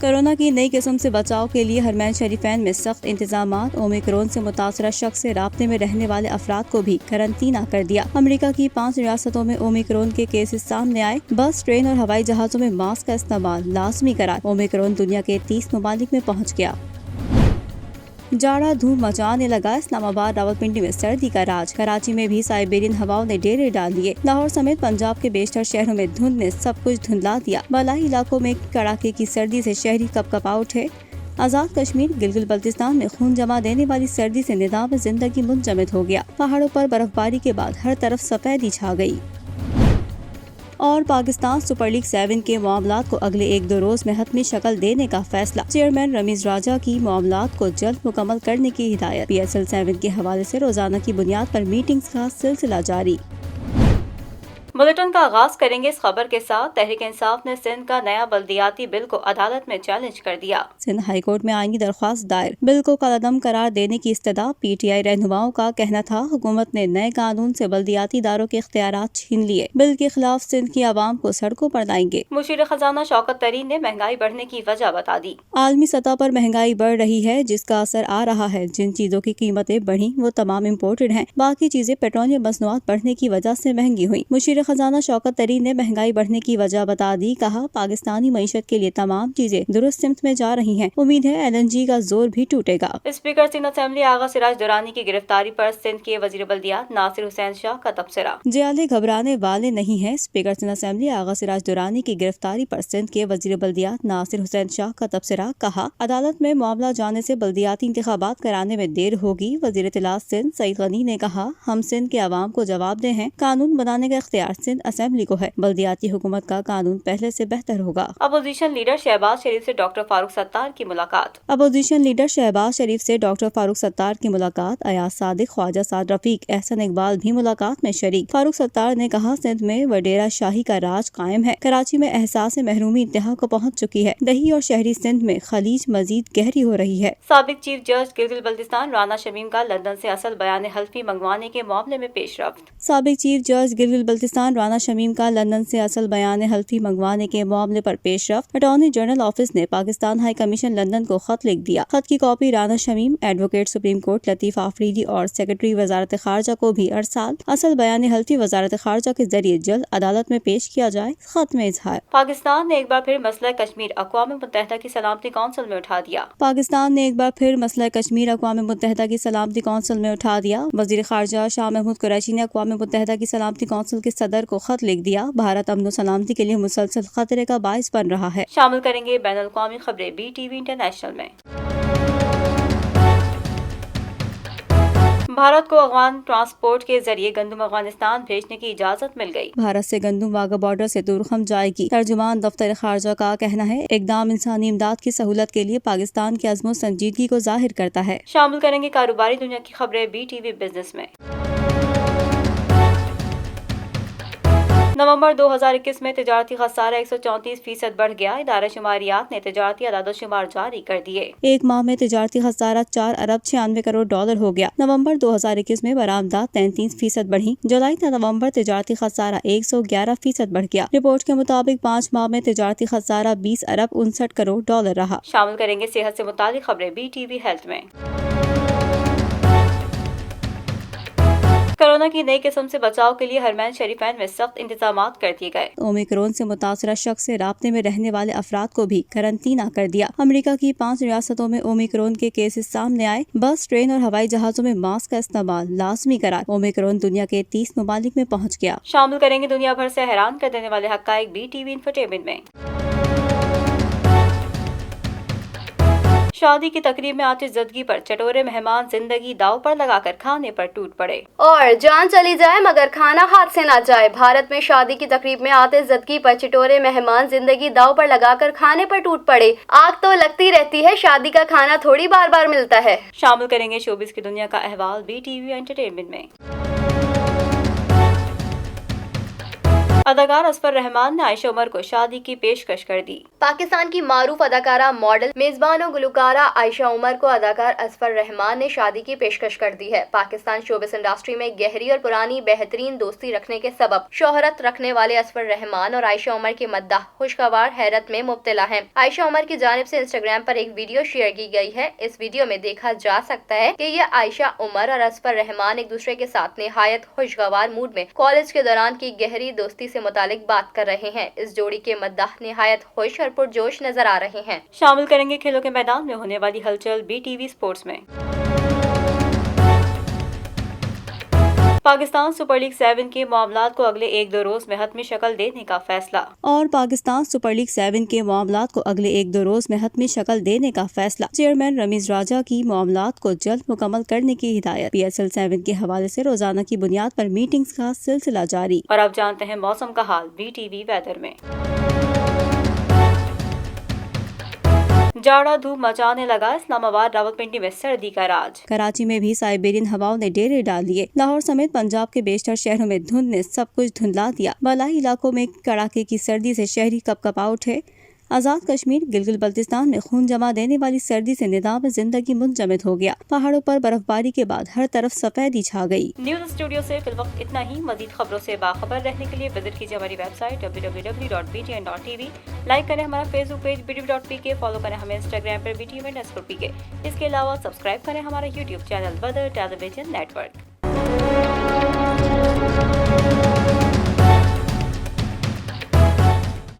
Corona کی نئی قسم سے بچاؤ کے لیے حرمین شریفین میں سخت انتظامات، اومیکرون سے متاثرہ شخص سے رابطے میں رہنے والے افراد کو بھی قرنطینہ کر دیا۔ امریکہ کی 5 ریاستوں میں اومیکرون کے کیسز سامنے آئے، بس، ٹرین اور ہوائی جہازوں میں ماسک کا استعمال لازمی قرار۔ اومیکرون دنیا کے 30 ممالک میں پہنچ گیا۔ جاڑا دھوم مچانے لگا، اسلام آباد راولپنڈی میں سردی کا راج، کراچی میں بھی سائبیرین ہواؤں نے ڈیرے ڈال دیے، لاہور سمیت پنجاب کے بیشتر شہروں میں دھند نے سب کچھ دھندلا دیا، بالائی علاقوں میں کڑاکے کی سردی سے شہری کپ کپا اٹھے۔ آزاد کشمیر گلگت بلتستان میں خون جما دینے والی سردی سے نظام زندگی منجمد ہو گیا، پہاڑوں پر برف باری کے بعد ہر طرف سفیدی چھا گئی۔ اور پاکستان سپر لیگ 7 کے معاملات کو اگلے 1-2 روز میں حتمی شکل دینے کا فیصلہ، چیئرمین رمیز راجہ کی معاملات کو جلد مکمل کرنے کی ہدایت۔ PSL 7 کے حوالے سے روزانہ کی بنیاد پر میٹنگز کا سلسلہ جاری۔ بلیٹن کا آغاز کریں گے اس خبر کے ساتھ، تحریک انصاف نے سندھ کا نیا بلدیاتی بل کو عدالت میں چیلنج کر دیا۔ سندھ ہائی کورٹ میں آئینی درخواست دائر، بل کو کالعدم قرار دینے کی استدعا۔ PTI رہنماؤں کا کہنا تھا حکومت نے نئے قانون سے بلدیاتی اداروں کے اختیارات چھین لیے، بل کے خلاف سندھ کی عوام کو سڑکوں پر لائیں گے۔ مشیر خزانہ شوکت طرین نے مہنگائی بڑھنے کی وجہ بتا دی۔ عالمی سطح پر مہنگائی بڑھ رہی ہے، جس کا اثر آ رہا ہے۔ جن چیزوں کی قیمتیں بڑھی وہ تمام امپورٹڈ ہیں، باقی چیزیں پیٹرولیم مصنوعات بڑھنے کی وجہ سے مہنگی ہوئی۔ مشیر خزانہ شوکت طرین نے مہنگائی بڑھنے کی وجہ بتا دی، کہا پاکستانی معیشت کے لیے تمام چیزیں درست سمت میں جا رہی ہیں، امید ہے LNG کا زور بھی ٹوٹے گا۔ اسپیکر سندھ اسمبلی آغا سراج درانی کی گرفتاری پر سندھ کے وزیر بلدیات ناصر حسین شاہ کا تبصرہ۔ جیالے گھبرانے والے نہیں ہیں، اسپیکر سندھ اسمبلی آغا سراج درانی کی گرفتاری پر سندھ کے وزیر بلدیات ناصر حسین شاہ کا تبصرہ، کہا عدالت میں معاملہ جانے سے بلدیاتی انتخابات کرانے میں دیر ہوگی۔ وزیر اطلاعات سندھ سعید غنی نے کہا ہم سندھ کے عوام کو جواب دہ ہیں، قانون بنانے کا اختیار سندھ اسمبلی کو ہے، بلدیاتی حکومت کا قانون پہلے سے بہتر ہوگا۔ اپوزیشن لیڈر شہباز شریف سے ڈاکٹر فاروق ستار کی ملاقات۔ اپوزیشن لیڈر شہباز شریف سے ڈاکٹر فاروق ستار کی ملاقات، ایاز صادق، خواجہ سعد رفیق، احسن اقبال بھی ملاقات میں شریک۔ فاروق ستار نے کہا سندھ میں وڈیرا شاہی کا راج قائم ہے، کراچی میں احساس محرومی انتہا کو پہنچ چکی ہے، دیہی اور شہری سندھ میں خلیج مزید گہری ہو رہی ہے۔ سابق چیف جج گلگت بلتستان رانا شمیم کا لندن سے اصل بیان حلفی منگوانے کے معاملے میں پیش رفت۔ سابق چیف جج گلگت بلتستان رانا شمیم کا لندن سے اصل بیان حلفی منگوانے کے معاملے پر پیش رفت۔ اٹارنی جنرل آفس نے پاکستان ہائی کمیشن لندن کو خط لکھ دیا۔ خط کی copy Rana Shamim, advocate supreme court Latif Afridi اور سیکرٹری وزارت خارجہ کو بھی ارسال۔ اصل بیان حلفی وزارت خارجہ کے ذریعے جلد عدالت میں پیش کیا جائے، خط میں اظہار۔ پاکستان نے ایک بار پھر مسئلہ کشمیر اقوام متحدہ کی سلامتی کونسل میں اٹھا دیا۔ پاکستان نے ایک بار پھر مسئلہ کشمیر اقوام متحدہ کی سلامتی کونسل میں اٹھا دیا۔ وزیر خارجہ شاہ محمود قریشی نے اقوام متحدہ کی سلامتی کونسل کے صدر کو خط لکھ دیا۔ بھارت امن و سلامتی کے لیے مسلسل خطرے کا باعث بن رہا ہے۔ شامل کریں گے بین الاقوامی خبریں BTV انٹرنیشنل میں۔ بھارت کو افغان ٹرانسپورٹ کے ذریعے گندم افغانستان بھیجنے کی اجازت مل گئی۔ بھارت سے گندم واگا بارڈر سے تورخم جائے گی۔ ترجمان دفتر خارجہ کا کہنا ہے اقدام انسانی امداد کی سہولت کے لیے پاکستان کی عزم و سنجیدگی کو ظاہر کرتا ہے۔ شامل کریں گے کاروباری دنیا کی خبریں BTV بزنس میں۔ نومبر 2021 میں تجارتی خسارہ 134% بڑھ گیا، ادارہ شماریات نے تجارتی اعداد و شمار جاری کر دیے۔ ایک ماہ میں تجارتی خسارہ 4 ارب 96 کروڑ ڈالر ہو گیا۔ نومبر 2021 میں برآمدات 33% بڑھی، جولائی تا نومبر تجارتی خسارہ 111% بڑھ گیا۔ رپورٹ کے مطابق 5 ماہ میں تجارتی خسارہ 20 ارب 59 کروڑ ڈالر رہا۔ شامل کریں گے صحت سے متعلق خبریں BTV ہیلتھ میں۔ کورونا کی نئی قسم سے بچاؤ کے لیے حرمین شریفین میں سخت انتظامات کر دیے گئے۔ اومیکرون سے متاثرہ شخص سے رابطے میں رہنے والے افراد کو بھی قرنطینہ کر دیا۔ امریکہ کی 5 ریاستوں میں اومیکرون کے کیسز سامنے آئے، بس، ٹرین اور ہوائی جہازوں میں ماسک کا استعمال لازمی قرار۔ اومیکرون دنیا کے 30 ممالک میں پہنچ گیا۔ شامل کریں گے دنیا بھر سے حیران کر دینے والے حقائق BTV انفرٹینمنٹ میں۔ شادی کی تقریب میں آتش زدگی پر چٹورے مہمان زندگی داؤ پر لگا کر کھانے پر ٹوٹ پڑے۔ اور جان چلی جائے مگر کھانا ہاتھ سے نہ جائے۔ بھارت میں شادی کی تقریب میں آتش زدگی پر چٹورے مہمان زندگی داؤ پر لگا کر کھانے پر ٹوٹ پڑے۔ آگ تو لگتی رہتی ہے، شادی کا کھانا تھوڑی بار بار ملتا ہے۔ شامل کریں گے شوبز کی دنیا کا احوال BTV انٹرٹینمنٹ میں۔ اداکار اسفر رحمان نے عائشہ عمر کو شادی کی پیشکش کر دی۔ پاکستان کی معروف اداکارہ، ماڈل، میزبان و گلوکارہ عائشہ عمر کو اداکار اسفر رحمان نے شادی کی پیشکش کر دی ہے۔ پاکستان شوبز انڈسٹری میں گہری اور پرانی بہترین دوستی رکھنے کے سبب شہرت رکھنے والے اسفر رحمان اور عائشہ عمر کے مداح خوشگوار حیرت میں مبتلا ہیں۔ عائشہ عمر کی جانب سے انسٹاگرام پر ایک ویڈیو شیئر کی گئی ہے۔ اس ویڈیو میں دیکھا جا سکتا ہے کہ یہ عائشہ عمر اور اسفر رحمان ایک دوسرے کے ساتھ نہایت خوشگوار موڈ میں کالج کے دوران کی گہری دوستی سے متعلق بات کر رہے ہیں۔ اس جوڑی کے مداح نہایت خوش اور پرجوش نظر آ رہے ہیں۔ شامل کریں گے کھیلوں کے میدان میں ہونے والی ہلچل بی ٹی وی سپورٹس میں۔ پاکستان سپر لیگ 7 کے معاملات کو اگلے 1-2 روز میں حتمی شکل دینے کا فیصلہ۔ اور پاکستان سپر لیگ 7 کے معاملات کو اگلے 1-2 روز میں حتمی شکل دینے کا فیصلہ۔ چیئرمین رمیز راجہ کی معاملات کو جلد مکمل کرنے کی ہدایت۔ PSL 7 کے حوالے سے روزانہ کی بنیاد پر میٹنگز کا سلسلہ جاری۔ اور اب جانتے ہیں موسم کا حال بی ٹی وی ویدر میں۔ جاڑا دھوپ مچانے لگا، اسلام آباد راولپنڈی میں سردی کا راج۔ کراچی میں بھی سائبیرین ہواؤں نے ڈیرے ڈال دیے۔ لاہور سمیت پنجاب کے بیشتر شہروں میں دھند نے سب کچھ دھندلا دیا۔ بالائی علاقوں میں کڑاکے کی سردی سے شہری کپ کپا اٹھے۔ آزاد کشمیر گلگت بلتستان میں خون جما دینے والی سردی سے نظام زندگی منجمد ہو گیا۔ پہاڑوں پر برف باری کے بعد ہر طرف سفیدی چھا گئی۔ نیوز اسٹوڈیو سے فی الوقت اتنا ہی۔ مزید خبروں سے باخبر رہنے کے لیے وزٹ کیجیے ہماری ویب سائٹ www.btn.tv۔ لائک کریں ہمارا فیس بک پیج btv.pk، فالو کریں ہمیں انسٹاگرام پر btv_pk۔ اس کے علاوہ سبسکرائب کریں ہمارا یوٹیوب چینل بدر ٹیلی ویژن نیٹ ورک۔